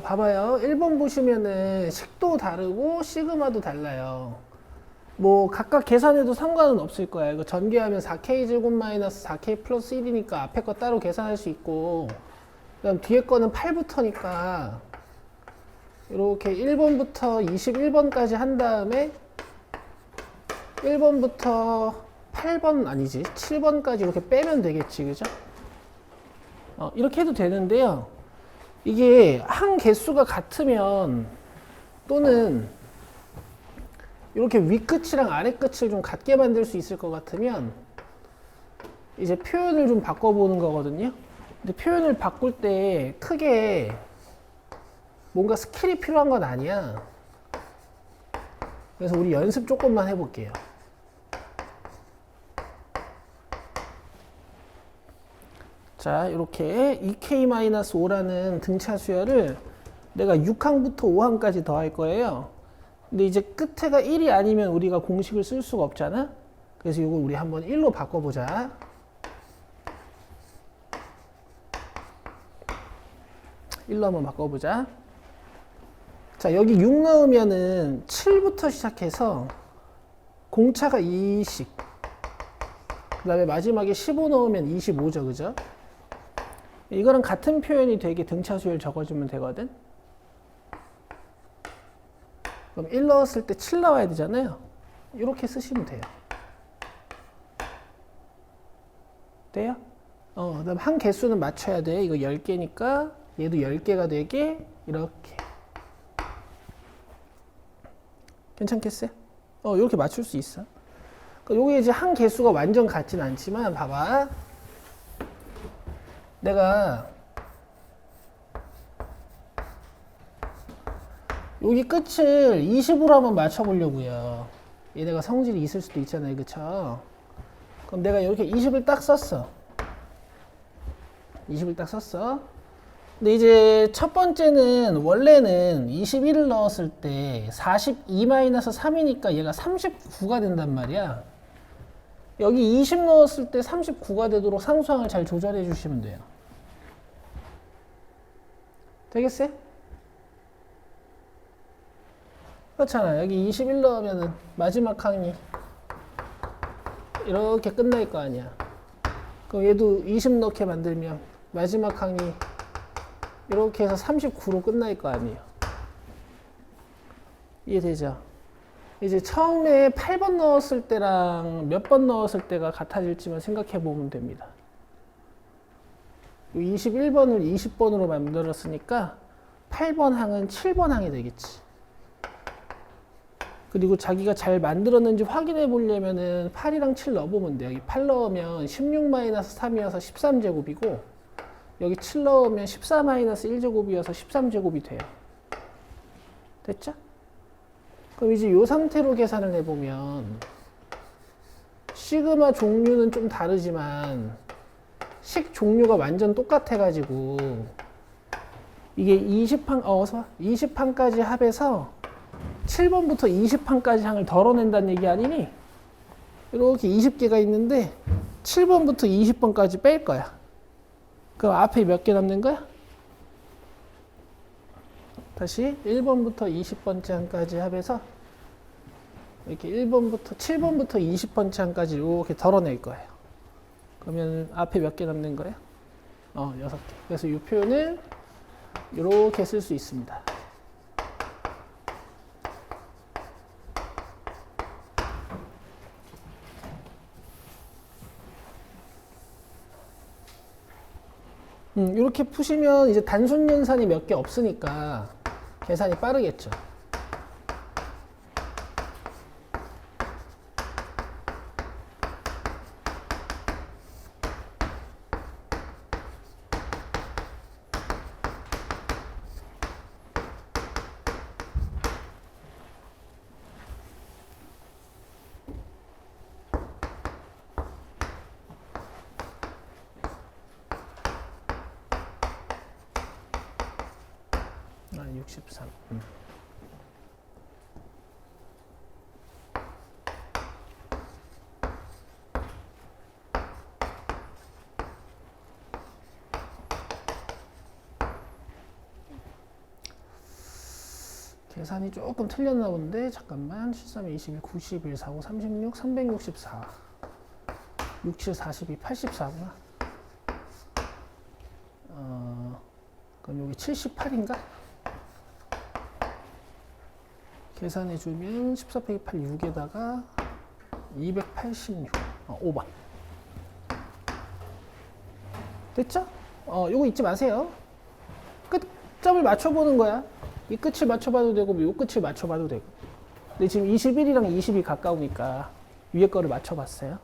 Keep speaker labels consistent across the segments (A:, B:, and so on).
A: 봐봐요. 1번 보시면은 식도 다르고 시그마도 달라요. 뭐 각각 계산해도 상관은 없을 거야. 이거 전개하면 4K 제곱 마이너스 4K 플러스 1이니까 앞에 거 따로 계산할 수 있고, 그다음 뒤에 거는 8부터니까 이렇게 1번부터 21번까지 한 다음에 1번부터 8번 아니지 7번까지 이렇게 빼면 되겠지, 그죠? 이렇게 해도 되는데요. 이게 한 개수가 같으면 또는 이렇게 윗끝이랑 아래끝을 좀 같게 만들 수 있을 것 같으면 이제 표현을 좀 바꿔보는 거거든요. 근데 표현을 바꿀 때 크게 뭔가 스킬이 필요한 건 아니야. 그래서 우리 연습 조금만 해볼게요. 자, 이렇게 2K-5라는 등차 수열을 내가 6항부터 5항까지 더할 거예요. 근데 이제 끝에가 1이 아니면 우리가 공식을 쓸 수가 없잖아. 그래서 이거 우리 한번 1로 바꿔보자. 1로 한번 바꿔보자. 자, 여기 6 넣으면은 7부터 시작해서 공차가 20. 그 다음에 마지막에 15 넣으면 25죠, 그죠? 이거랑 같은 표현이 되게 등차 수열 적어주면 되거든. 그럼 1 넣었을 때 7 나와야 되잖아요. 이렇게 쓰시면 돼요. 돼요? 그 다음 한 개수는 맞춰야 돼. 이거 10개니까 얘도 10개가 되게 이렇게. 괜찮겠어요? 이렇게 맞출 수 있어. 요게 이제 한 개수가 완전 같진 않지만 봐봐. 내가 여기 끝을 20으로 한번 맞춰보려고요. 얘네가 성질이 있을 수도 있잖아요, 그쵸? 그럼 내가 이렇게 20을 딱 썼어. 20을 딱 썼어. 근데 이제 첫 번째는 원래는 21을 넣었을 때 42-3이니까 얘가 39가 된단 말이야. 여기 20 넣었을 때 39가 되도록 상수항을 잘 조절해 주시면 돼요. 되겠어요? 그렇잖아. 여기 21 넣으면은 마지막 항이 이렇게 끝날 거 아니야. 그럼 얘도 20 넣게 만들면 마지막 항이 이렇게 해서 39로 끝날 거 아니에요. 이해되죠? 이제 처음에 8번 넣었을 때랑 몇 번 넣었을 때가 같아질지만 생각해 보면 됩니다. 21번을 20번으로 만들었으니까 8번 항은 7번 항이 되겠지. 그리고 자기가 잘 만들었는지 확인해 보려면은 8이랑 7 넣어보면 돼. 여기 8 넣으면 16-3이어서 13제곱이고 여기 7 넣으면 14-1제곱이어서 13제곱이 돼요. 됐죠? 그럼 이제 이 상태로 계산을 해보면 시그마 종류는 좀 다르지만 식 종류가 완전 똑같아가지고 이게 20항까지 합해서 7번부터 20항까지 항을 덜어낸다는 얘기 아니니? 이렇게 20개가 있는데 7번부터 20번까지 뺄 거야. 그럼 앞에 몇 개 남는 거야? 다시 1번부터 20번째 항까지 합해서 이렇게 7번부터 20번째 항까지 이렇게 덜어낼 거예요. 그러면 앞에 몇 개 남는 거예요? 6개. 그래서 이 표현을 이렇게 쓸 수 있습니다. 이렇게 푸시면 이제 단순 연산이 몇 개 없으니까 계산이 빠르겠죠. 아, 63. 계산이 조금 틀렸나 본데 잠깐만. 73, 21, 91, 45, 36, 364 67, 42, 84구나. 그럼 여기 78인가? 계산해주면 14 빼기 8, 6에다가 286. 5번. 됐죠? 요거 잊지 마세요. 끝점을 맞춰보는 거야. 이 끝을 맞춰봐도 되고, 요 끝을 맞춰봐도 되고. 근데 지금 21이랑 20이 가까우니까 위에 거를 맞춰봤어요.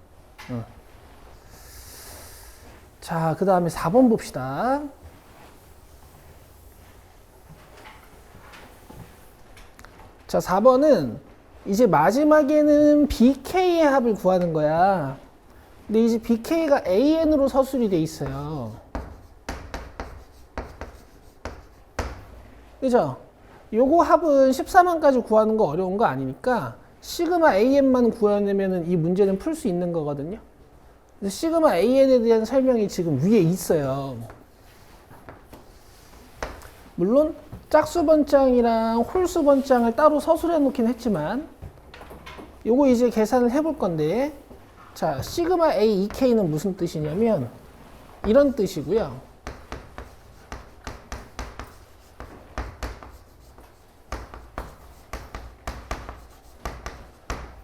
A: 자, 그 다음에 4번 봅시다. 자, 4번은 이제 마지막에는 BK의 합을 구하는 거야. 근데 이제 BK가 AN으로 서술이 돼 있어요. 그죠? 요거 합은 14만까지 구하는 거 어려운 거 아니니까 시그마 AN만 구해내면 이 문제는 풀 수 있는 거거든요. 그래서 시그마 AN에 대한 설명이 지금 위에 있어요. 물론 짝수 번장이랑 홀수 번장을 따로 서술해 놓긴 했지만 요거 이제 계산을 해볼 건데, 자, 시그마 A, EK는 무슨 뜻이냐면 이런 뜻이고요.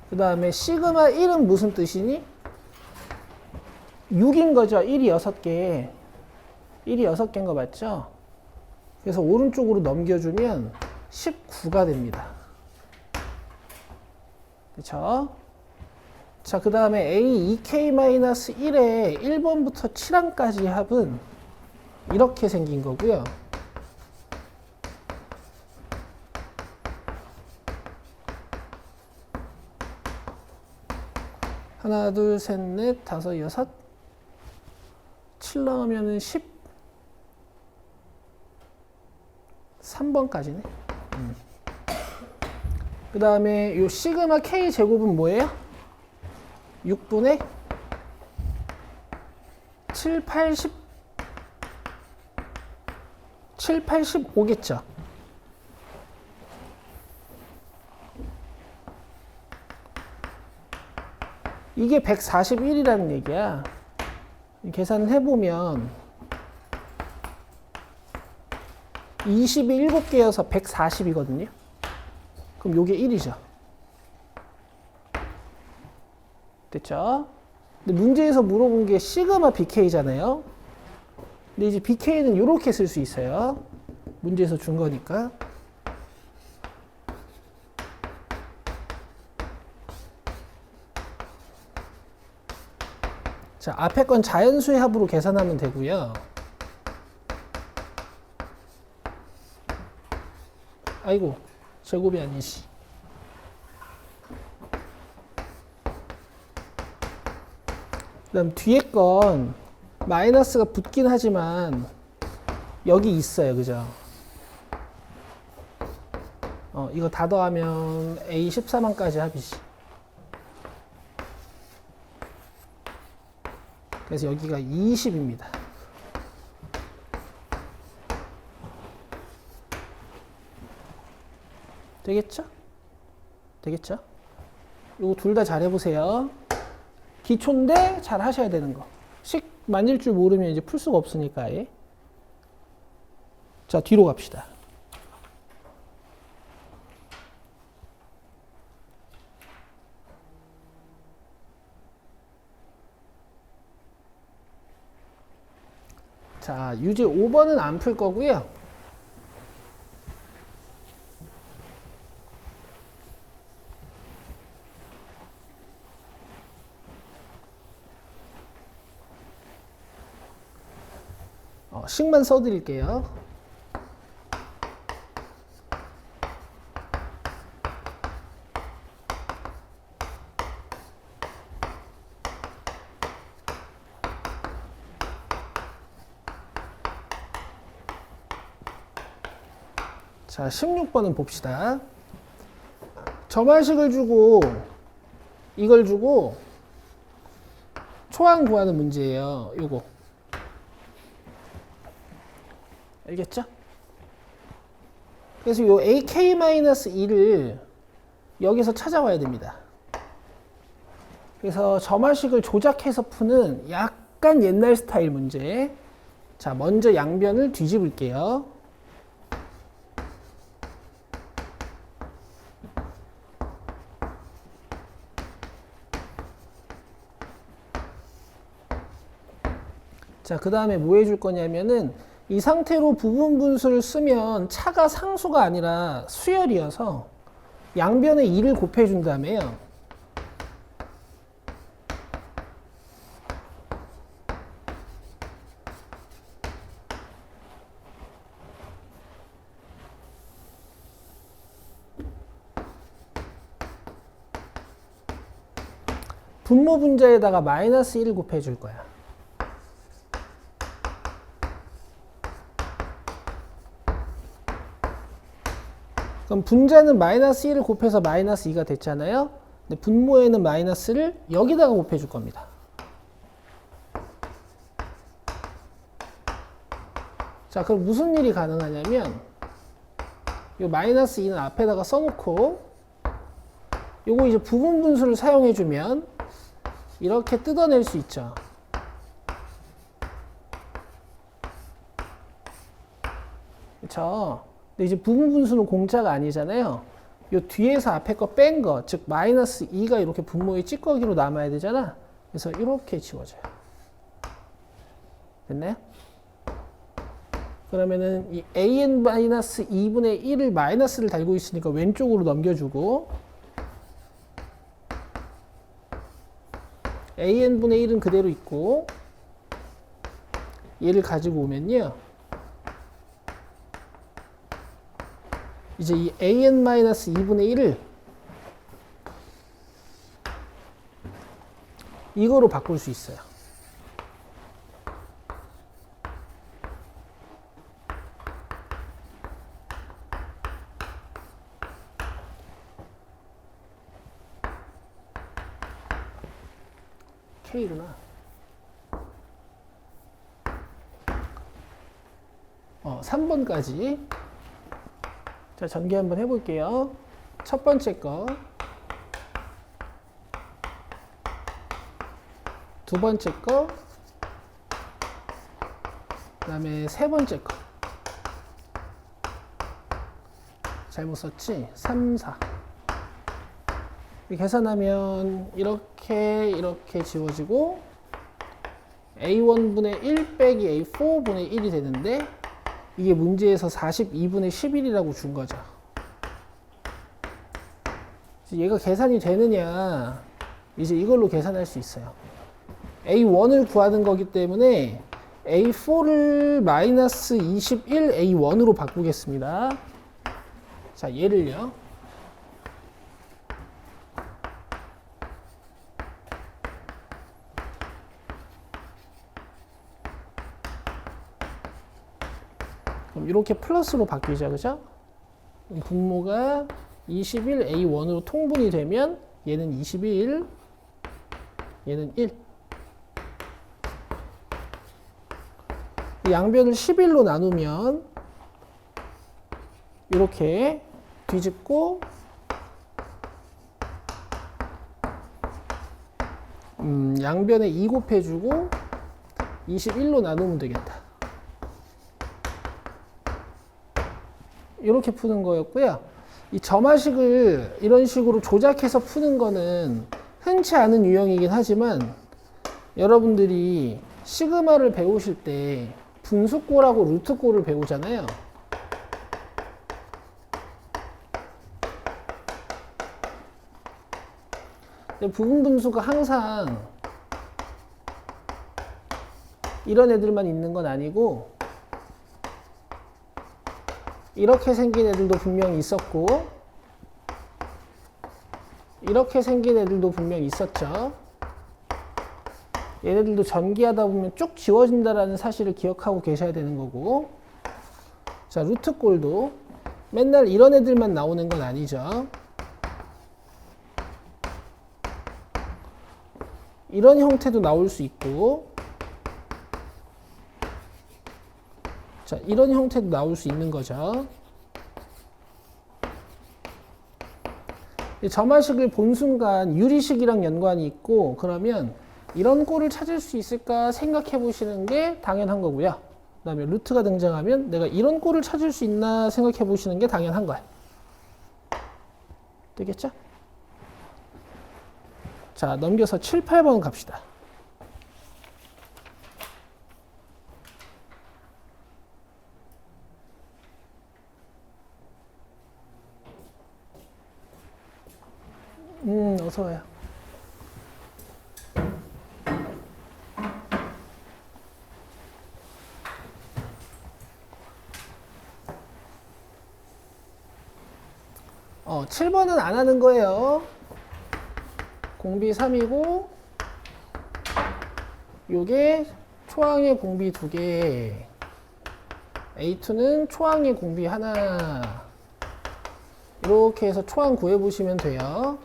A: 그 다음에 시그마 1은 무슨 뜻이니? 6인 거죠. 1이 6개. 1이 6개인 거 맞죠? 그래서 오른쪽으로 넘겨주면 19가 됩니다. 그쵸? 자, 그 다음에 A, EK-1의 1번부터 7항까지 합은 이렇게 생긴 거고요. 하나, 둘, 셋, 넷, 다섯, 여섯, 7 넣으면은 13번까지네. 그 다음에 요 시그마 K 제곱은 뭐예요? 6분의 7, 80, 7, 85겠죠. 이게 141이라는 얘기야. 계산을 해보면 20이 7개여서 140이거든요. 그럼 요게 1이죠. 됐죠? 근데 문제에서 물어본 게 시그마 BK잖아요. 근데 이제 BK는 이렇게 쓸 수 있어요. 문제에서 준 거니까. 자, 앞에 건 자연수의 합으로 계산하면 되고요. 아이고, 제곱이 아니지. 그 다음 뒤에 건 마이너스가 붙긴 하지만 여기 있어요. 그죠? 이거 다 더하면 A 14만까지 합이지. 그래서 여기가 20입니다. 되겠죠? 되겠죠? 요거 둘 다 잘 해보세요. 기초인데 잘 하셔야 되는 거. 식 만질 줄 모르면 이제 풀 수가 없으니까 아예. 자, 뒤로 갑시다. 자, 유제 5번은 안 풀 거고요. 식만 써드릴게요. 자, 16번은 봅시다. 점화식을 주고 이걸 주고 초항 구하는 문제예요. 요거. 알겠죠? 그래서 요 ak-2를 여기서 찾아와야 됩니다. 그래서 점화식을 조작해서 푸는 약간 옛날 스타일 문제. 자, 먼저 양변을 뒤집을게요. 자, 그 다음에 뭐 해줄 거냐면은 이 상태로 부분 분수를 쓰면 차가 상수가 아니라 수열이어서 양변에 2를 곱해준 다음에요. 분모 분자에다가 마이너스 1을 곱해줄 거야. 그럼 분자는 마이너스 1을 곱해서 마이너스 2가 됐잖아요. 근데 분모에는 마이너스를 여기다가 곱해줄 겁니다. 자, 그럼 무슨 일이 가능하냐면 이 마이너스 2는 앞에다가 써놓고 요거 이제 부분 분수를 사용해주면 이렇게 뜯어낼 수 있죠. 그렇죠? 근데 이제 부분 분수는 공짜가 아니잖아요. 요 뒤에서 앞에 거 뺀 거, 즉 마이너스 2가 이렇게 분모의 찌꺼기로 남아야 되잖아. 그래서 이렇게 지워져요. 됐나요? 그러면은 이 an-2분의 1을 마이너스를 달고 있으니까 왼쪽으로 넘겨주고 an분의 1은 그대로 있고 얘를 가지고 오면요. 이제 이 an-2분의 1을 이거로 바꿀 수 있어요. K구나. 3번까지. 자, 전개 한번 해볼게요. 첫 번째 거, 두 번째 거, 그 다음에 세 번째 거. 잘못 썼지? 3, 4. 계산하면 이렇게 지워지고 a1분의 1 빼기 a4분의 1이 되는데 이게 문제에서 42분의 11이라고 준 거죠. 얘가 계산이 되느냐, 이제 이걸로 계산할 수 있어요. a1을 구하는 거기 때문에 a4를 마이너스 21 a1으로 바꾸겠습니다. 자, 얘를요. 그럼 이렇게 플러스로 바뀌죠, 그죠? 분모가 21 a1으로 통분이 되면 얘는 21, 얘는 1. 양변을 11로 나누면 이렇게 뒤집고 양변에 2 곱해주고 21로 나누면 되겠다. 이렇게 푸는 거였고요. 이 점화식을 이런 식으로 조작해서 푸는 거는 흔치 않은 유형이긴 하지만 여러분들이 시그마를 배우실 때 분수꼴하고 루트꼴을 배우잖아요. 근데 부분 분수가 항상 이런 애들만 있는 건 아니고 이렇게 생긴 애들도 분명히 있었고 이렇게 생긴 애들도 분명히 있었죠. 얘네들도 전기하다 보면 쭉 지워진다라는 사실을 기억하고 계셔야 되는 거고, 자, 루트꼴도 맨날 이런 애들만 나오는 건 아니죠. 이런 형태도 나올 수 있고, 자, 이런 형태도 나올 수 있는 거죠. 이 점화식을 본 순간 유리식이랑 연관이 있고 그러면 이런 꼴을 찾을 수 있을까 생각해 보시는 게 당연한 거고요. 그 다음에 루트가 등장하면 내가 이런 꼴을 찾을 수 있나 생각해 보시는 게 당연한 거야. 되겠죠? 자, 넘겨서 7, 8번 갑시다. 어서 와요. 어, 7번은 안 하는 거예요. 공비 3이고, 요게 초항의 공비 2개, A2는 초항의 공비 하나. 이렇게 해서 초항 구해보시면 돼요.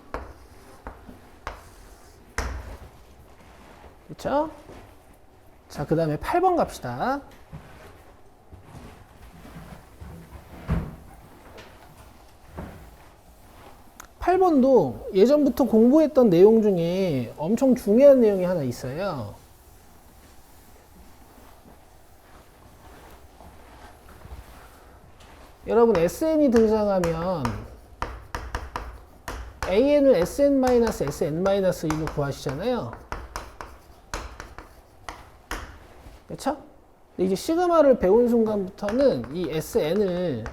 A: 그쵸? 자, 그 다음에 8번 갑시다. 팔 번도 예전부터 공부했던 내용 중에 엄청 중요한 내용이 하나 있어요. 여러분, SN이 등장하면 AN을 SN-SN-1로 구하시잖아요. 그쵸? 근데 이제 시그마를 배운 순간부터는 이 SN을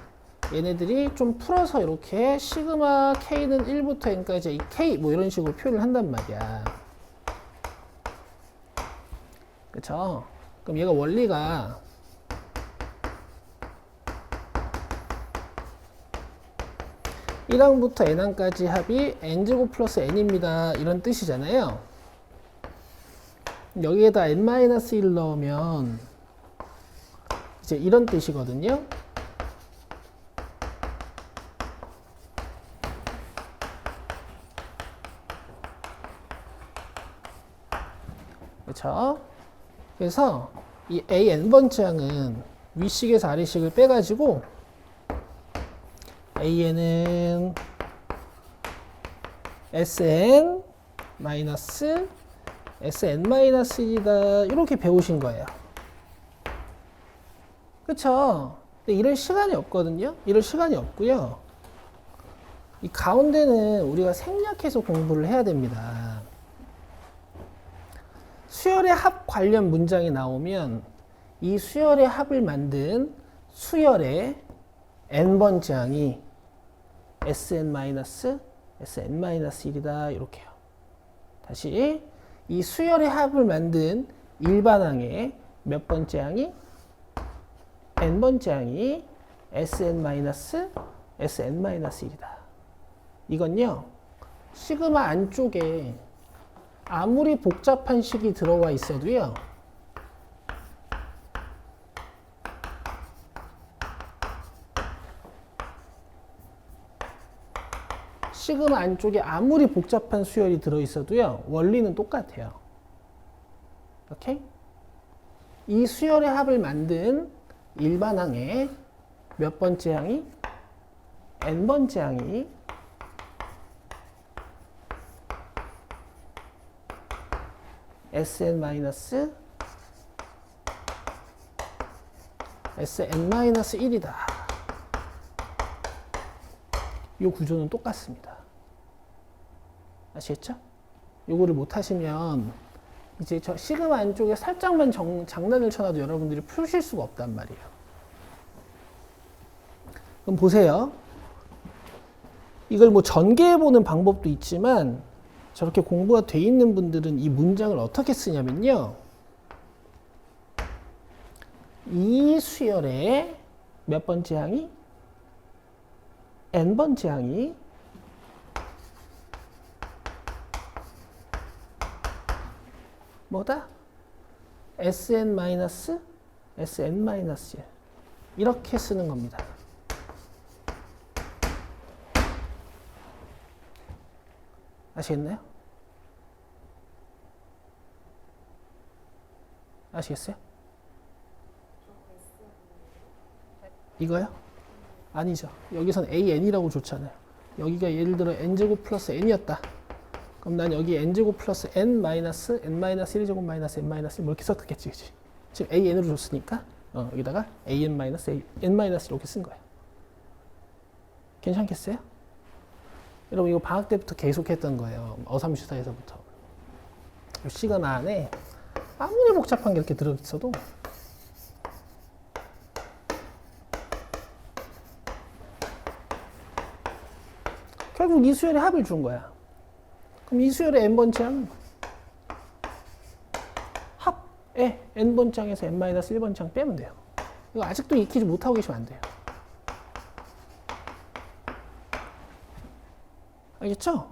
A: 얘네들이 좀 풀어서 이렇게 시그마 K는 1부터 N까지 이 K 뭐 이런 식으로 표현을 한단 말이야. 그쵸? 그럼 얘가 원리가 1항부터 N항까지 합이 N제곱 플러스 N입니다. 이런 뜻이잖아요. 여기에다 N-1 넣으면 이제 이런 뜻이거든요. 그렇죠? 그래서 이 AN번째 항은 위식에서 아래식을 빼가지고 AN은 SN 마이너스 SN-1이다 이렇게 배우신 거예요. 그쵸? 근데 이럴 시간이 없거든요. 이럴 시간이 없고요. 이 가운데는 우리가 생략해서 공부를 해야 됩니다. 수열의 합 관련 문장이 나오면 이 수열의 합을 만든 수열의 n번째 항이 SN-SN-1이다 이렇게요. 다시 이 수열의 합을 만든 일반항의 몇 번째 항이 n번째 항이 SN-SN-1이다. 이건요, 시그마 안쪽에 아무리 복잡한 식이 들어와 있어도요, 시그마 안쪽에 아무리 복잡한 수열이 들어있어도요, 원리는 똑같아요. 오케이? 이 수열의 합을 만든 일반항의 몇 번째 항이 n번째 항이 SN-SN-1이다. 이 구조는 똑같습니다. 아시겠죠? 요거를 못 하시면 이제 저 시그마 안쪽에 살짝만 장난을 쳐놔도 여러분들이 푸실 수가 없단 말이에요. 그럼 보세요. 이걸 뭐 전개해보는 방법도 있지만 저렇게 공부가 돼 있는 분들은 이 문장을 어떻게 쓰냐면요. 이 수열의 몇 번째 항이 n번째 항이 뭐다? SN-SN-1 이렇게 쓰는 겁니다. 아시겠나요? 아시겠어요? 이거요? 아니죠. 여기선 AN이라고 줬잖아요. 여기가 예를 들어 n제곱 플러스 n이었다. 그럼 난 여기 n제곱 플러스 n 마이너스 n 마이너스 1제곱 마이너스 n 마이너스 1 뭐 이렇게 썼겠지, 그치? 지금 an으로 줬으니까 여기다가 an 마이너스 n 마이너스 이렇게 쓴 거야. 괜찮겠어요? 여러분 이거 방학 때부터 계속 했던 거예요. 어삼슈타에서부터. 시간 안에 아무리 복잡한 게 이렇게 들어있어도 결국 이 수열의 합을 준 거야. 그럼 이 수열의 n번째 항은 합에 n번째 항에서 n-1번째 항 빼면 돼요. 이거 아직도 익히지 못하고 계시면 안 돼요. 알겠죠?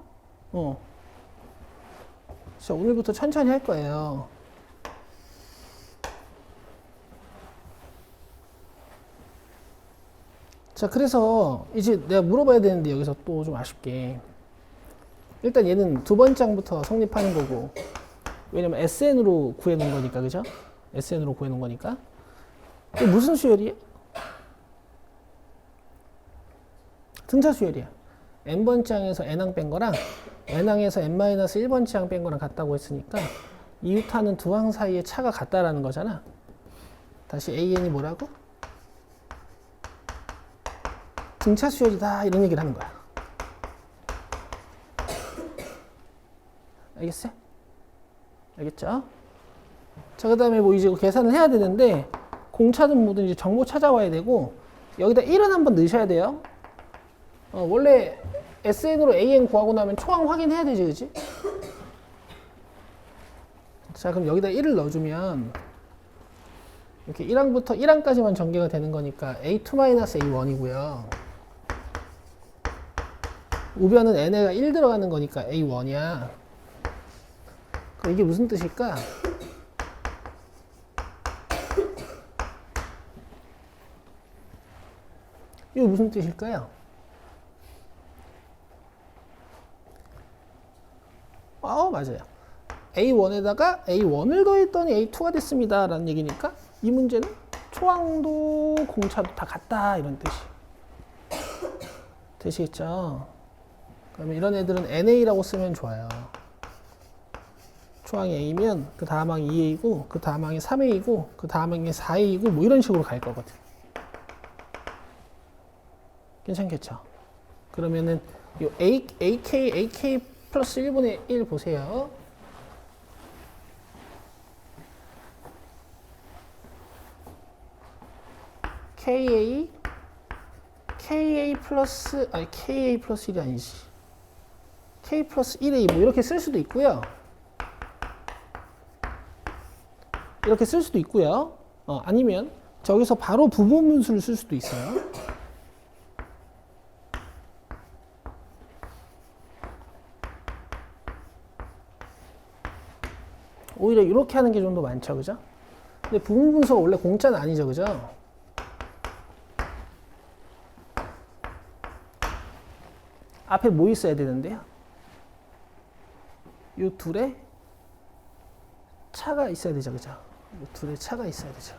A: 자, 오늘부터 천천히 할 거예요. 자, 그래서 이제 내가 물어봐야 되는데 여기서 또 좀 아쉽게 일단 얘는 두 번째 항부터 성립하는 거고, 왜냐면 SN으로 구해놓은 거니까, 그죠? SN으로 구해놓은 거니까. 이게 무슨 수열이에요? 등차 수열이야. n번째 항에서 n항 뺀 거랑 n항에서 n-1번째 항 뺀 거랑 같다고 했으니까 이유타는 두 항 사이의 차가 같다라는 거잖아. 다시 an이 뭐라고? 등차 수열이다 이런 얘기를 하는 거야. 알겠어요? 알겠죠? 자, 그 다음에 뭐 이제 계산을 해야 되는데 공차든 뭐든 이제 정보 찾아와야 되고, 여기다 1은 한번 넣으셔야 돼요. 원래 SN으로 AN 구하고 나면 초항 확인해야 되지, 그지? 자, 그럼 여기다 1을 넣어주면 이렇게 1항부터 1항까지만 전개가 되는 거니까 A2-A1이고요. 우변은 n에가 1 들어가는 거니까 A1이야. 그럼 이게 무슨 뜻일까? 이게 무슨 뜻일까요? 맞아요. A1에다가 A1을 더했더니 A2가 됐습니다 라는 얘기니까 이 문제는 초항도 공차도 다 같다 이런 뜻이 되시겠죠? 그러면 이런 애들은 NA라고 쓰면 좋아요. 초항이 A면 그 다음 항이 2A이고 그 다음 항이 3A이고 그 다음 항이 4A이고 뭐 이런 식으로 갈 거거든. 괜찮겠죠? 그러면은 요 AK 플러스 1분의 1 보세요. KA 플러스 KA 플러스 1이 아니지. K 플러스 1A 뭐 이렇게 쓸 수도 있고요. 이렇게 쓸 수도 있고요. 아니면 저기서 바로 부분분수를 쓸 수도 있어요. 오히려 이렇게 하는 게 좀 더 많죠, 그죠? 근데 부분분수가 원래 공짜는 아니죠, 그죠? 앞에 뭐 있어야 되는데요? 이 둘에 차가 있어야 되죠, 그죠? 이 둘에 차가 있어야 되죠.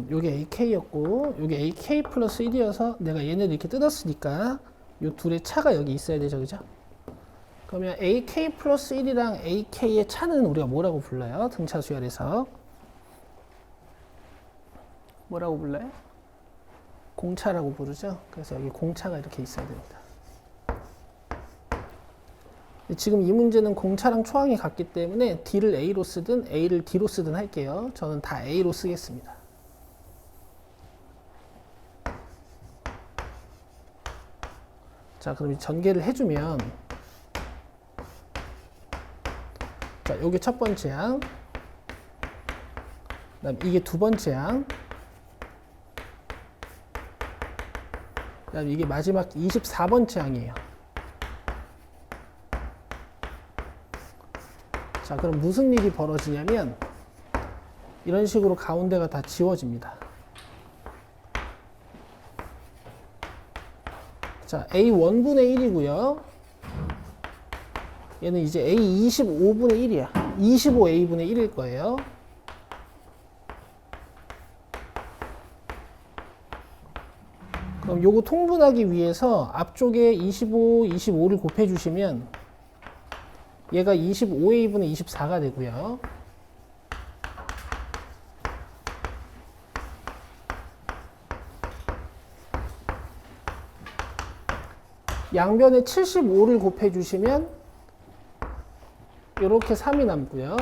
A: 요게 AK였고 요게 AK 플러스 1이어서 내가 얘네를 이렇게 뜯었으니까 요 둘의 차가 여기 있어야 되죠, 그죠? 그러면 AK 플러스 1이랑 AK의 차는 우리가 뭐라고 불러요? 등차 수열에서 뭐라고 불러요? 공차라고 부르죠. 그래서 여기 공차가 이렇게 있어야 됩니다. 지금 이 문제는 공차랑 초항이 같기 때문에 D를 A로 쓰든 A를 D로 쓰든 할게요. 저는 다 A로 쓰겠습니다. 자, 그럼 전개를 해주면, 자, 요게 첫 번째 항, 그다음 이게 두 번째 항, 그다음 이게 마지막 24번째 항이에요. 자, 그럼 무슨 일이 벌어지냐면 이런 식으로 가운데가 다 지워집니다. 자, A1분의 1이고요. 얘는 이제 A25분의 1이야. 25A분의 1일 거예요. 그럼 요거 통분하기 위해서 앞쪽에 25, 25를 곱해주시면 얘가 25A분의 24가 되고요. 양변에 75를 곱해주시면 이렇게 3이 남고요.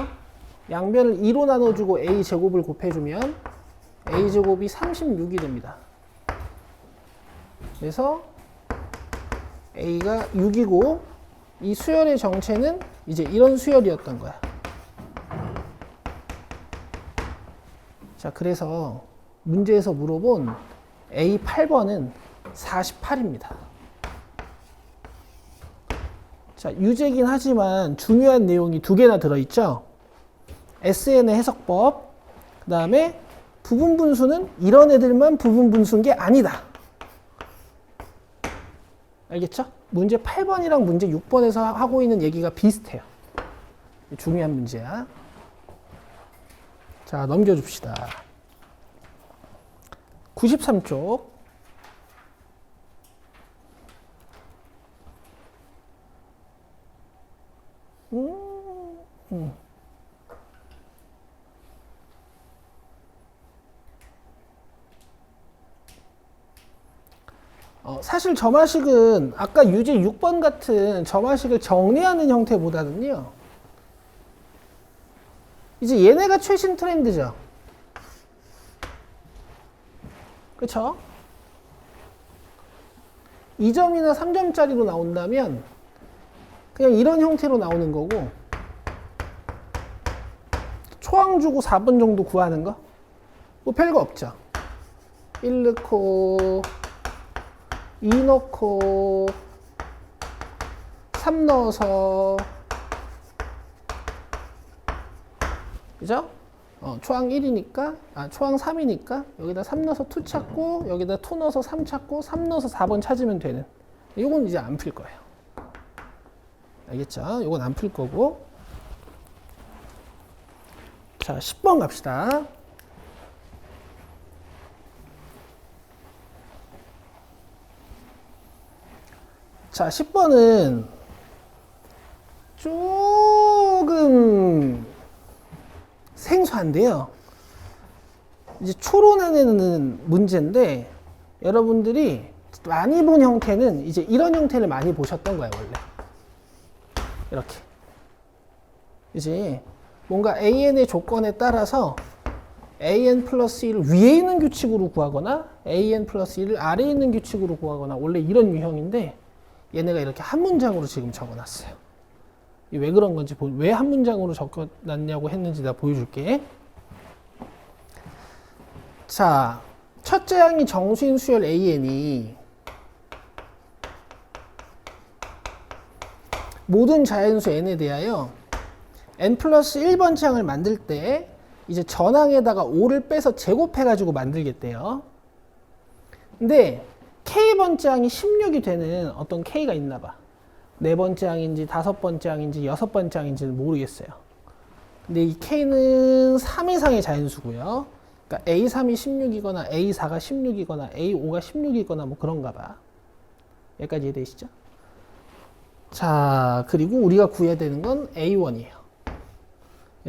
A: 양변을 2로 나눠주고 A제곱을 곱해주면 A제곱이 36이 됩니다. 그래서 A가 6이고 이 수열의 정체는 이제 이런 수열이었던 거야. 자, 그래서 문제에서 물어본 A8번은 48입니다. 자, 유제긴 하지만 중요한 내용이 두 개나 들어있죠. SN의 해석법, 그 다음에 부분분수는 이런 애들만 부분분수인 게 아니다. 알겠죠? 문제 8번이랑 문제 6번에서 하고 있는 얘기가 비슷해요. 중요한 문제야. 자, 넘겨줍시다. 93쪽. 사실 점화식은 아까 유제 6번 같은 점화식을 정리하는 형태보다는요, 이제 얘네가 최신 트렌드죠. 그쵸? 2점이나 3점짜리로 나온다면 그냥 이런 형태로 나오는 거고, 초항 주고 4번 정도 구하는 거? 뭐 별거 없죠. 1 넣고 2 넣고 3 넣어서, 그죠? 초항 1이니까, 초항 3이니까 여기다 3 넣어서 2 찾고 여기다 2 넣어서 3 찾고 3 넣어서 4번 찾으면 되는. 이건 이제 안 풀 거예요. 알겠죠? 이건 안 풀 거고. 자, 10번 갑시다. 자, 10번은 조금 생소한데요. 이제 초론해내는 문제인데, 여러분들이 많이 본 형태는 이제 이런 형태를 많이 보셨던 거예요, 원래. 이렇게. 이제 뭔가 AN의 조건에 따라서 AN 플러스 1을 위에 있는 규칙으로 구하거나 AN 플러스 1을 아래에 있는 규칙으로 구하거나, 원래 이런 유형인데 얘네가 이렇게 한 문장으로 지금 적어놨어요. 왜 그런 건지, 왜 한 문장으로 적어놨냐고 했는지 내가 보여줄게. 자, 첫째 항이 정수인 수열 AN이 모든 자연수 N에 대하여 N 플러스 1번째 항을 만들 때 이제 전항에다가 5를 빼서 제곱해가지고 만들겠대요. 근데 K번째 항이 16이 되는 어떤 K가 있나 봐. 4번째 항인지 5번째 항인지 6번째 항인지는 모르겠어요. 근데 이 K는 3 이상의 자연수고요. 그러니까 A3이 16이거나 A4가 16이거나 A5가 16이거나 뭐 그런가 봐. 여기까지 이해되시죠? 자, 그리고 우리가 구해야 되는 건 A1이에요.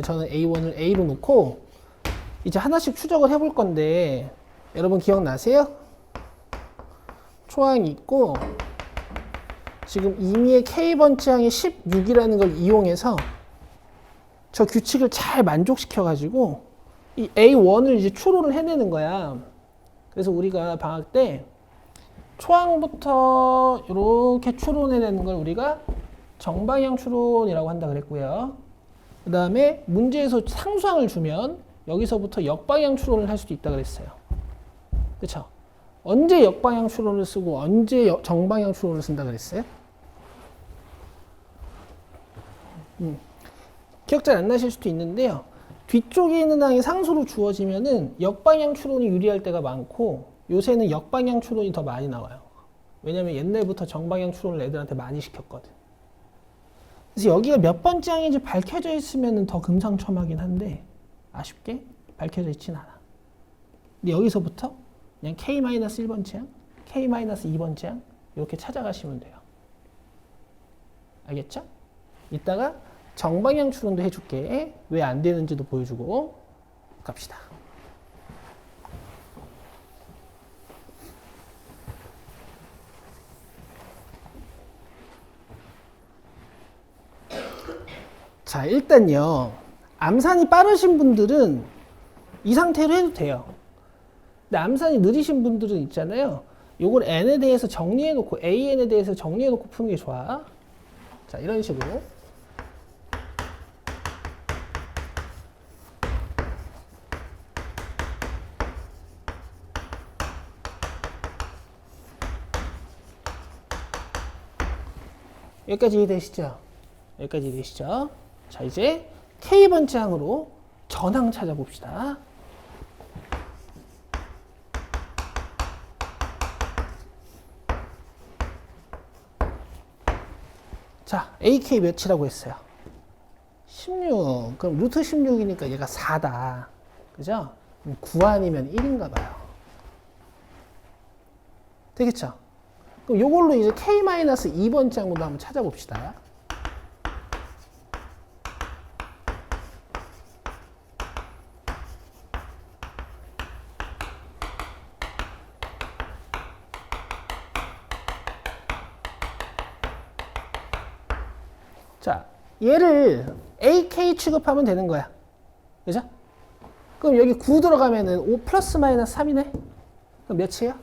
A: 저는 A1을 A로 놓고 이제 하나씩 추적을 해볼 건데, 여러분 기억나세요? 초항이 있고 지금 임의의 K번째 항이 16이라는 걸 이용해서 저 규칙을 잘 만족시켜 가지고 이 A1을 이제 추론을 해내는 거야. 그래서 우리가 방학 때 초항부터 이렇게 추론해내는 걸 우리가 정방향 추론이라고 한다 그랬고요. 그 다음에 문제에서 상수항을 주면 여기서부터 역방향 추론을 할 수도 있다 그랬어요. 그쵸? 언제 역방향 추론을 쓰고 언제 정방향 추론을 쓴다 그랬어요? 기억 잘 안 나실 수도 있는데요. 뒤쪽에 있는 항이 상수로 주어지면은 역방향 추론이 유리할 때가 많고, 요새는 역방향 추론이 더 많이 나와요. 왜냐면 옛날부터 정방향 추론을 애들한테 많이 시켰거든. 그래서 여기가 몇 번째 항인지 밝혀져 있으면 더 금상첨화긴 한데 아쉽게 밝혀져 있진 않아. 근데 여기서부터 그냥 K-1번째 항, K-2번째 항 이렇게 찾아가시면 돼요. 알겠죠? 이따가 정방향 추론도 해줄게. 왜 안 되는지도 보여주고 갑시다. 자, 일단요. 암산이 빠르신 분들은 이 상태로 해도 돼요. 근데 암산이 느리신 분들은 있잖아요. 요걸 n에 대해서 정리해놓고 an에 대해서 정리해놓고 푸는 게 좋아. 자, 이런 식으로. 여기까지 이해되시죠? 여기까지 이해되시죠? 자, 이제 K번째 항으로 전항 찾아봅시다. 자, AK 몇이라고 했어요? 16. 그럼 루트 16이니까 얘가 4다. 그죠? 그럼 9 아니면 1인가 봐요. 되겠죠? 그럼 요걸로 이제 K-2번째 항으로 한번 찾아봅시다. 자, 얘를 AK 취급하면 되는 거야. 그죠? 그럼 여기 9 들어가면은 5 플러스 마이너스 3이네? 그럼 몇이에요?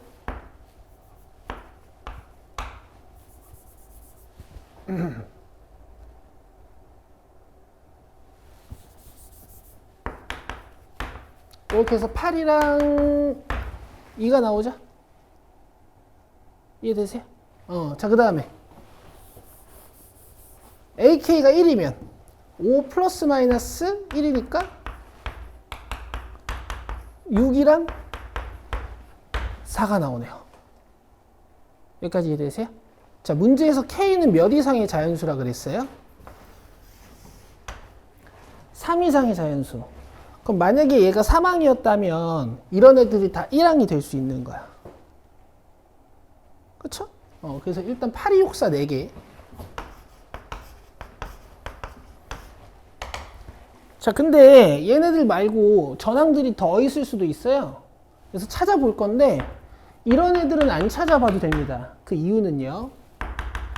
A: 이렇게 해서 8이랑 2가 나오죠? 이해되세요? 자, 그 다음에 AK가 1이면 5 플러스 마이너스 1이니까 6이랑 4가 나오네요. 여기까지 이해되세요? 자, 문제에서 K는 몇 이상의 자연수라 그랬어요? 3 이상의 자연수. 그럼 만약에 얘가 3항이었다면 이런 애들이 다 1항이 될 수 있는 거야. 그쵸? 그래서 일단 8, 2, 6, 4 4개. 자, 근데 얘네들 말고 전항들이 더 있을 수도 있어요. 그래서 찾아볼 건데 이런 애들은 안 찾아봐도 됩니다. 그 이유는요.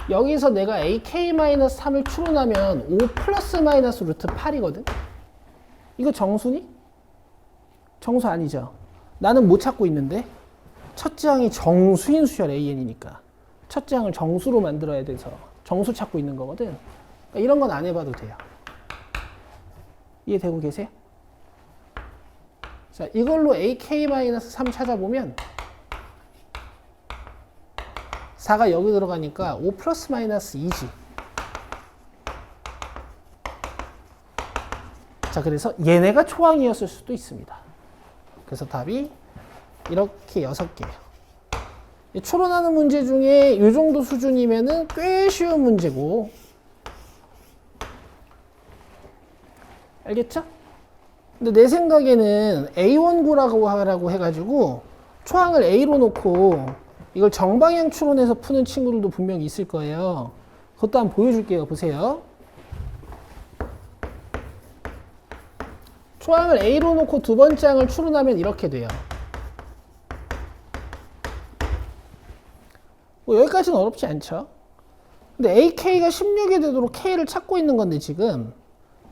A: 여기서 내가 AK-3을 추론하면 5 플러스 마이너스 루트 8이거든. 이거 정수니? 정수 아니죠. 나는 못 찾고 있는데 첫째 항이 정수인 수열 AN이니까 첫째 항을 정수로 만들어야 돼서 정수 찾고 있는 거거든. 그러니까 이런 건 안 해봐도 돼요. 이해되고 계세요? 자, 이걸로 AK-3 찾아보면 4가 여기 들어가니까 5 플러스 마이너스 2지. 자, 그래서 얘네가 초항이었을 수도 있습니다. 그래서 답이 이렇게 6개예요. 추론하는 문제 중에 이 정도 수준이면은 꽤 쉬운 문제고. 알겠죠? 근데 내 생각에는 A1구라고 하라고 해가지고 초항을 A로 놓고 이걸 정방향 추론해서 푸는 친구들도 분명히 있을 거예요. 그것도 한번 보여줄게요. 보세요. 초항을 A로 놓고 두 번째 항을 추론하면 이렇게 돼요. 뭐 여기까지는 어렵지 않죠? 근데 AK가 16이 되도록 K를 찾고 있는 건데 지금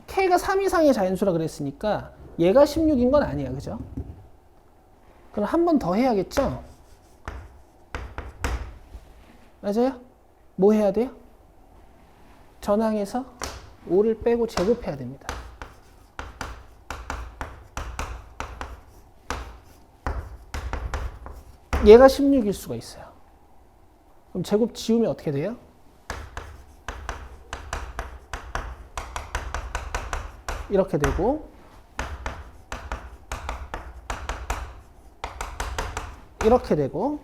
A: K가 3 이상의 자연수라 그랬으니까 얘가 16인 건 아니야. 그죠? 그럼 한 번 더 해야겠죠? 맞아요? 뭐 해야 돼요? 전항에서 5를 빼고 제곱해야 됩니다. 얘가 16일 수가 있어요. 그럼 제곱 지우면 어떻게 돼요? 이렇게 되고 이렇게 되고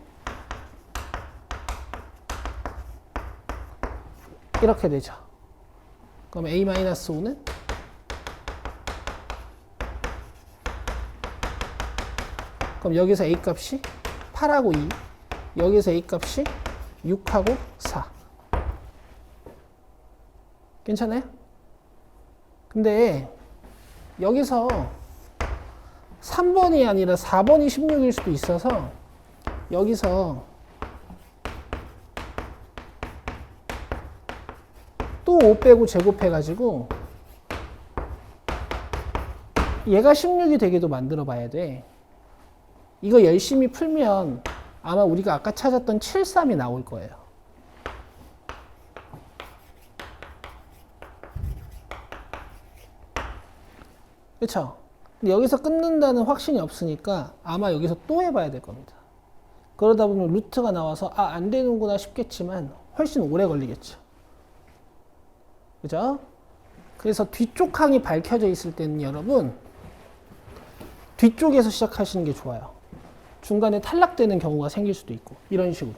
A: 이렇게 되죠. 그럼 A-5는 그럼 여기서 A 값이 8하고 2, 여기서 A 값이 6하고 4. 괜찮아요? 근데 여기서 3번이 아니라 4번이 16일 수도 있어서 여기서 또 5 빼고 제곱해가지고 얘가 16이 되게도 만들어 봐야 돼. 이거 열심히 풀면 아마 우리가 아까 찾았던 73이 나올 거예요. 그렇죠? 근데 여기서 끊는다는 확신이 없으니까 아마 여기서 또 해봐야 될 겁니다. 그러다 보면 루트가 나와서 안 되는구나 싶겠지만 훨씬 오래 걸리겠죠. 그죠? 그래서 뒤쪽 항이 밝혀져 있을 때는 여러분 뒤쪽에서 시작하시는 게 좋아요. 중간에 탈락되는 경우가 생길 수도 있고 이런 식으로.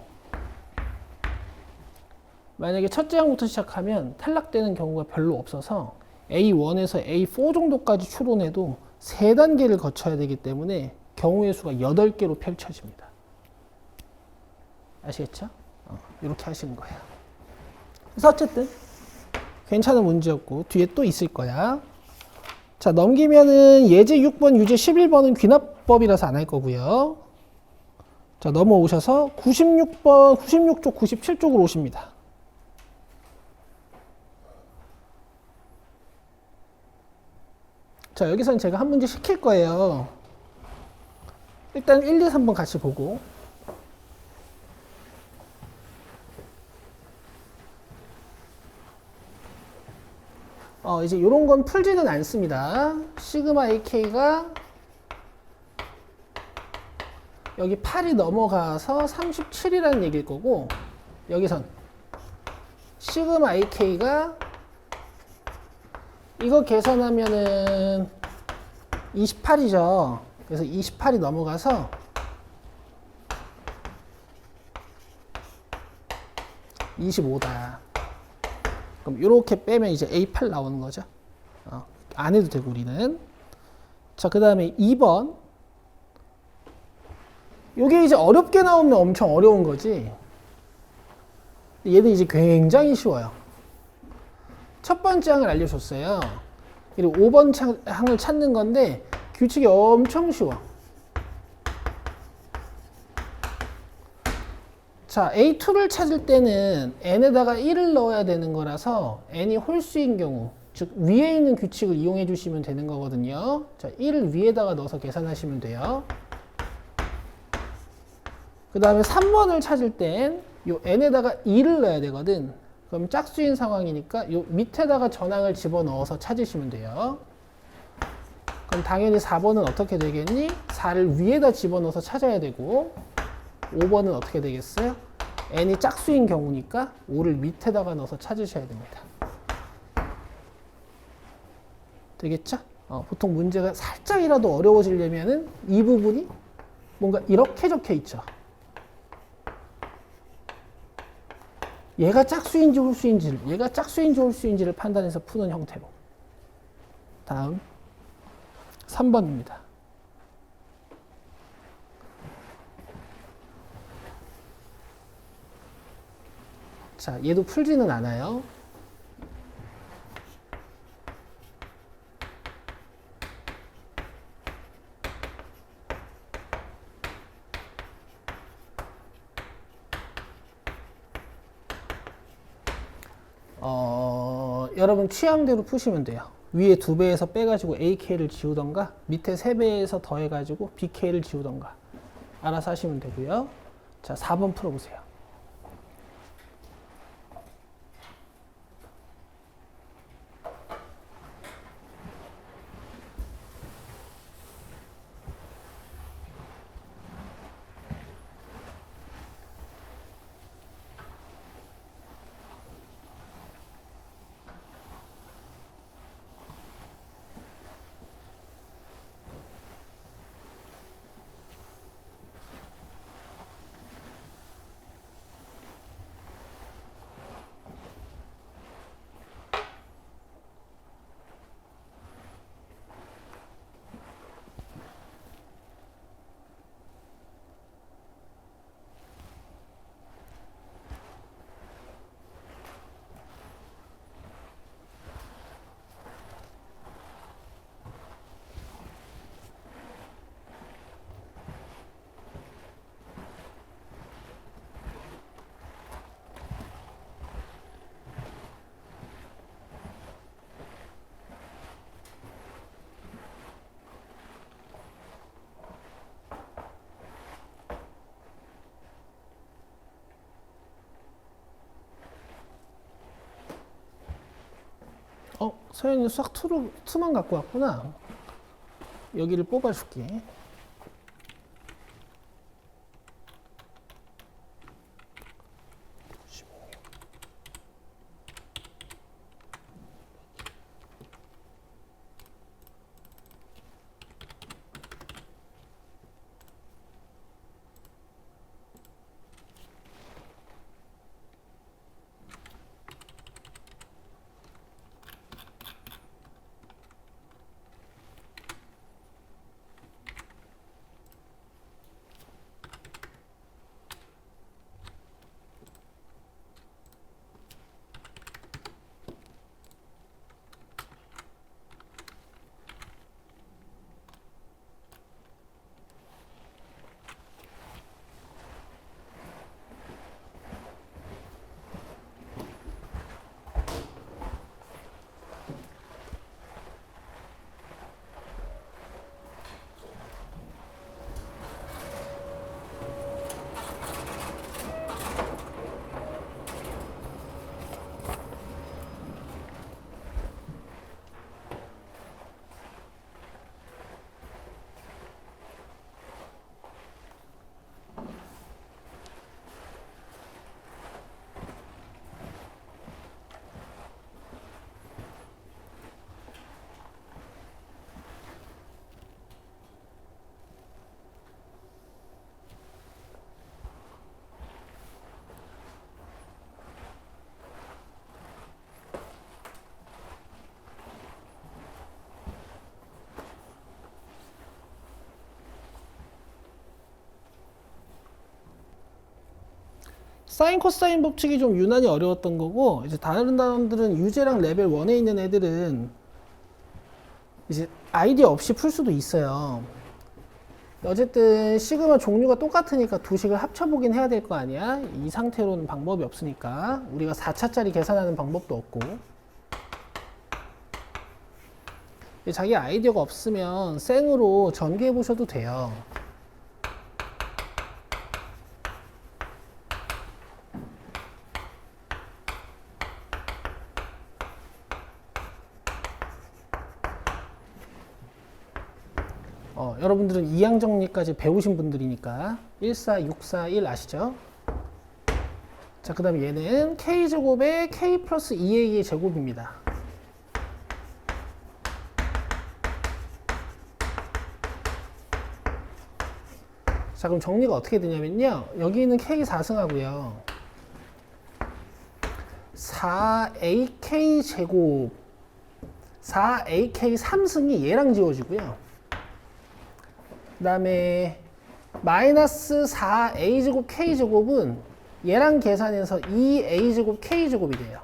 A: 만약에 첫째 항부터 시작하면 탈락되는 경우가 별로 없어서 A1에서 A4 정도까지 추론해도 3단계를 거쳐야 되기 때문에 경우의 수가 8개로 펼쳐집니다. 아시겠죠? 이렇게 하시는 거예요. 그래서 어쨌든 괜찮은 문제였고 뒤에 또 있을 거야. 자, 넘기면은 예제 6번, 유제 11번은 귀납법이라서 안 할 거고요. 자, 넘어오셔서 96번, 96쪽, 97쪽으로 오십니다. 자, 여기서는 제가 한 문제 시킬 거예요. 일단 1, 2, 3번 같이 보고. 이제 이런 건 풀지는 않습니다. 시그마 AK가 여기 8이 넘어가서 37이라는 얘기일 거고, 여기선 시그마 AK가 이거 계산하면은 28이죠. 그래서 28이 넘어가서 25다. 그럼 이렇게 빼면 이제 A8 나오는 거죠. 안 해도 되고 우리는. 자, 그 다음에 2번. 요게 이제 어렵게 나오면 엄청 어려운 거지. 얘는 이제 굉장히 쉬워요. 첫 번째 항을 알려줬어요. 그리고 5번 항을 찾는 건데 규칙이 엄청 쉬워. 자, A2를 찾을 때는 n에다가 1을 넣어야 되는 거라서 n이 홀수인 경우, 즉 위에 있는 규칙을 이용해 주시면 되는 거거든요. 자, 1을 위에다가 넣어서 계산하시면 돼요. 그 다음에 3번을 찾을 땐 요 n에다가 2를 넣어야 되거든. 그럼 짝수인 상황이니까 요 밑에다가 전항을 집어넣어서 찾으시면 돼요. 그럼 당연히 4번은 어떻게 되겠니? 4를 위에다 집어넣어서 찾아야 되고, 5번은 어떻게 되겠어요? n이 짝수인 경우니까 5를 밑에다가 넣어서 찾으셔야 됩니다. 되겠죠? 보통 문제가 살짝이라도 어려워지려면은 이 부분이 뭔가 이렇게 적혀 있죠. 얘가 짝수인지 홀수인지를 판단해서 푸는 형태로. 다음 3번입니다. 자, 얘도 풀지는 않아요. 여러분 취향대로 푸시면 돼요. 위에 2배에서 빼가지고 AK를 지우던가 밑에 3배에서 더해가지고 BK를 지우던가 알아서 하시면 되고요. 자, 4번 풀어보세요. 서현이 수학 2만 갖고 왔구나. 여기를 뽑아줄게. 사인 코사인 법칙이 좀 유난히 어려웠던 거고, 이제 다른 사람들은 유제랑 레벨 1에 있는 애들은 이제 아이디어 없이 풀 수도 있어요. 어쨌든 시그마 종류가 똑같으니까 두 식을 합쳐보긴 해야 될 거 아니야. 이 상태로는 방법이 없으니까. 우리가 4차짜리 계산하는 방법도 없고. 자기 아이디어가 없으면 생으로 전개해 보셔도 돼요. 여러분들은 이항 정리까지 배우신 분들이니까 1, 4, 6, 4, 1 아시죠? 자, 그 다음에 얘는 k제곱에 k 플러스 2a의 제곱입니다. 자, 그럼 정리가 어떻게 되냐면요. 여기 있는 k 4승하고요. 4ak 제곱 4ak 3승이 얘랑 지워지고요. 그 다음에 마이너스 4a제곱 k제곱은 얘랑 계산해서 2a제곱 k제곱이 돼요.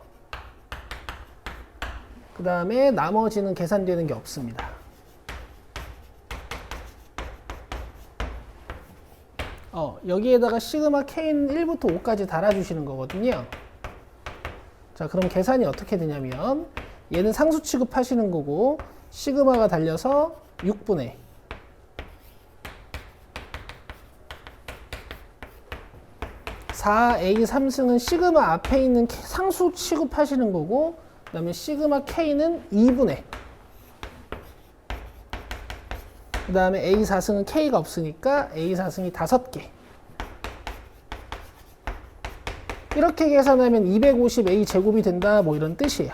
A: 그 다음에 나머지는 계산되는 게 없습니다. 여기에다가 시그마 k는 1부터 5까지 달아주시는 거거든요. 자, 그럼 계산이 어떻게 되냐면 얘는 상수 취급하시는 거고 시그마가 달려서 6분의 4a 3승은 시그마 앞에 있는 상수 취급하시는 거고, 그 다음에 시그마 k는 2분의, 그 다음에 a 4승은 k가 없으니까 a 4승이 5개. 이렇게 계산하면 250a 제곱이 된다, 뭐 이런 뜻이에요.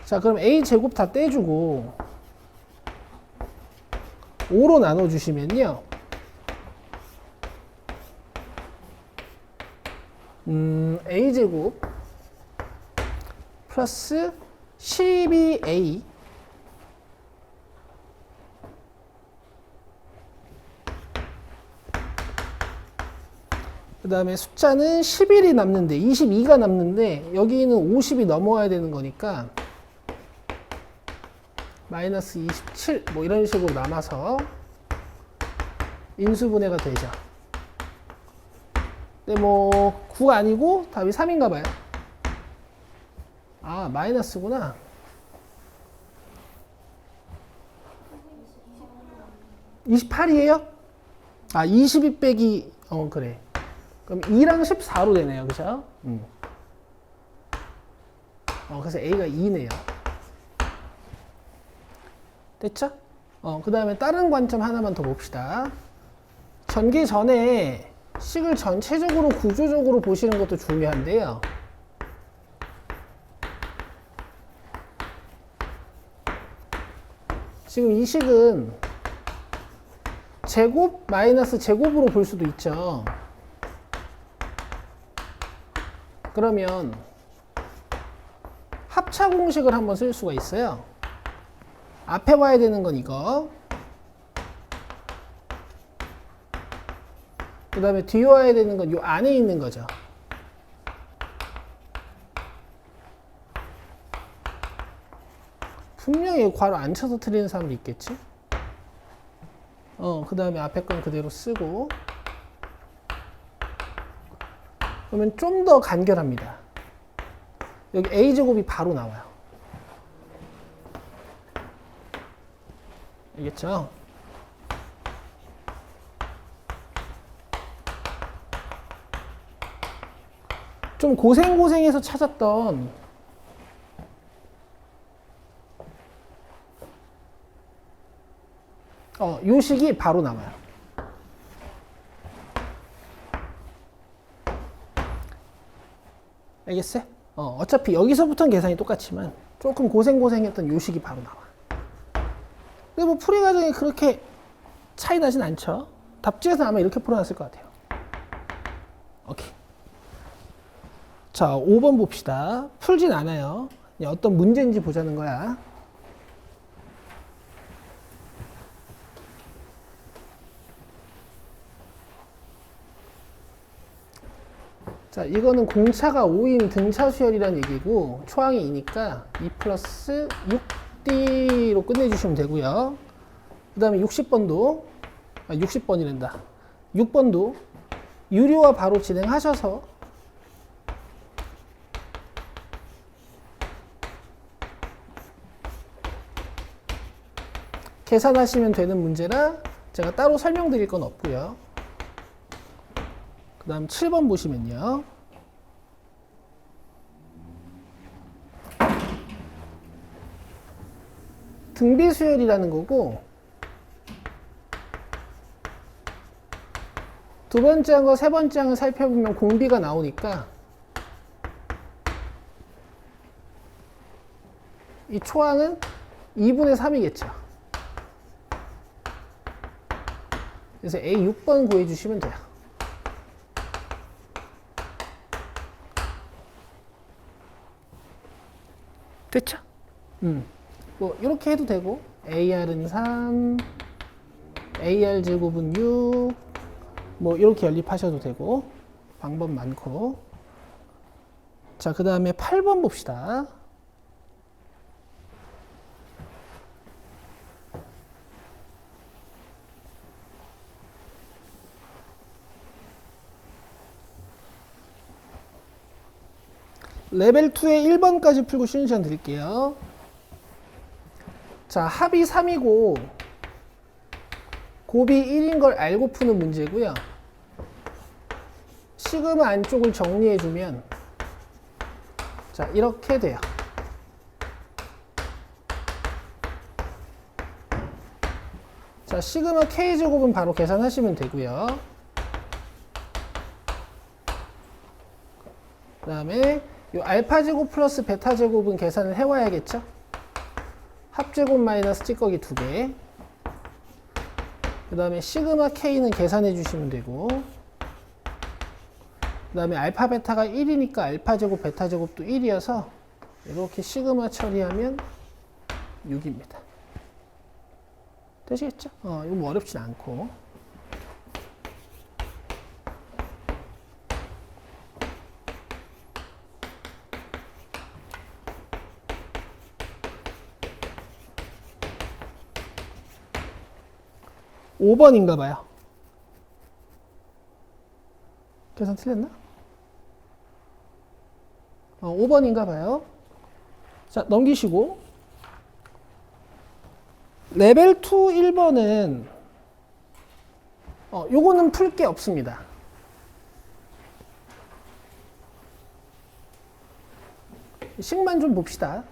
A: 자, 그럼 a 제곱 다 떼주고 5로 나눠주시면요. a제곱 플러스 12a 그 다음에 숫자는 11이 남는데 22가 남는데 여기는 50이 넘어야 되는 거니까 마이너스 27 뭐 이런 식으로 남아서 인수분해가 되죠. 근데 뭐 9가 아니고 답이 3인가 봐요. 아, 마이너스구나. (28이에요) 아, 22 빼기 그래. 그럼 2랑 14로 되네요. 그죠? 그래서 A가 2네요. 됐죠? 그 다음에 다른 관점 하나만 더 봅시다. 전개 전에 식을 전체적으로 구조적으로 보시는 것도 중요한데요. 지금 이 식은 제곱 마이너스 제곱으로 볼 수도 있죠. 그러면 합차 공식을 한번 쓸 수가 있어요. 앞에 와야 되는 건 이거. 그 다음에 뒤에 와야 되는 건 이 안에 있는 거죠. 분명히 괄호 안 쳐서 틀리는 사람도 있겠지. 그 다음에 앞에 건 그대로 쓰고. 그러면 좀 더 간결합니다. 여기 A제곱이 바로 나와요. 알겠죠? 좀 고생해서 찾았던 요 식이 바로 나와요. 알겠어요? 어차피 여기서부터는 계산이 똑같지만 조금 고생했던 요 식이 바로 나와. 근데 뭐 풀이 과정이 그렇게 차이 나진 않죠? 답지에서 아마 이렇게 풀어놨을 것 같아요. 오케이. 자, 5번 봅시다. 풀진 않아요. 어떤 문제인지 보자는 거야. 자, 이거는 공차가 5인 등차 수열이라는 얘기고 초항이 2니까 2 플러스 6D로 끝내주시면 되고요. 그 다음에 60번도 60번이란다. 6번도 유료화 바로 진행하셔서 계산하시면 되는 문제라 제가 따로 설명드릴 건 없고요. 그 다음 7번 보시면요. 등비 수열이라는 거고 두 번째 항과 세 번째 항을 살펴보면 공비가 나오니까 이 초항은 2분의 3이겠죠. 그래서 A 6번 구해주시면 돼요. 됐죠? 뭐 이렇게 해도 되고 AR은 3, AR 제곱은 6, 뭐 이렇게 연립하셔도 되고 방법 많고. 자, 그 다음에 8번 봅시다. 레벨 2의 1번까지 풀고 쉬는 시간 드릴게요. 자, 합이 3이고 곱이 1인 걸 알고 푸는 문제고요. 시그마 안쪽을 정리해주면 자, 이렇게 돼요. 자, 시그마 K제곱은 바로 계산하시면 되고요. 그 다음에 이 알파제곱 플러스 베타제곱은 계산을 해와야겠죠? 합제곱 마이너스 찌꺼기 2개. 그 다음에 시그마 K는 계산해 주시면 되고, 그 다음에 알파 베타가 1이니까 알파제곱 베타제곱도 1이어서 이렇게 시그마 처리하면 6입니다. 되시겠죠? 이거 뭐 어렵진 않고. (5번인가) 봐요. 계산 틀렸나? 5번인가 봐요. 자, 넘기시고 레벨 2 1번은 요거는 풀 게 없습니다. 식만 좀 봅시다.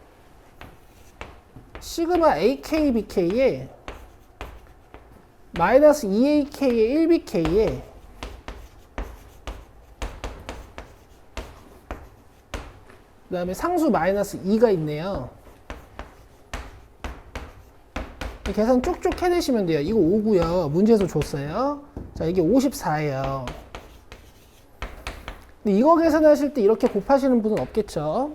A: 시그마 AK, BK에 마이너스 2AK에 1BK에 그 다음에 상수 마이너스 2가 있네요. 계산 쭉쭉 해내시면 돼요. 이거 5고요. 문제에서 줬어요. 자, 이게 54예요. 근데 이거 계산하실 때 이렇게 곱하시는 분은 없겠죠.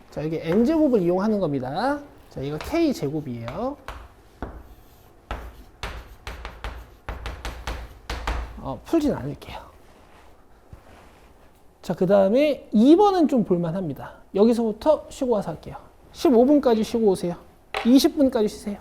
A: 자, 여기 n제곱을 이용하는 겁니다. 자, 이거 k제곱이에요. 풀진 않을게요. 자, 그 다음에 2번은 좀 볼만합니다. 여기서부터 쉬고 와서 할게요. 15분까지 쉬고 오세요. 20분까지 쉬세요.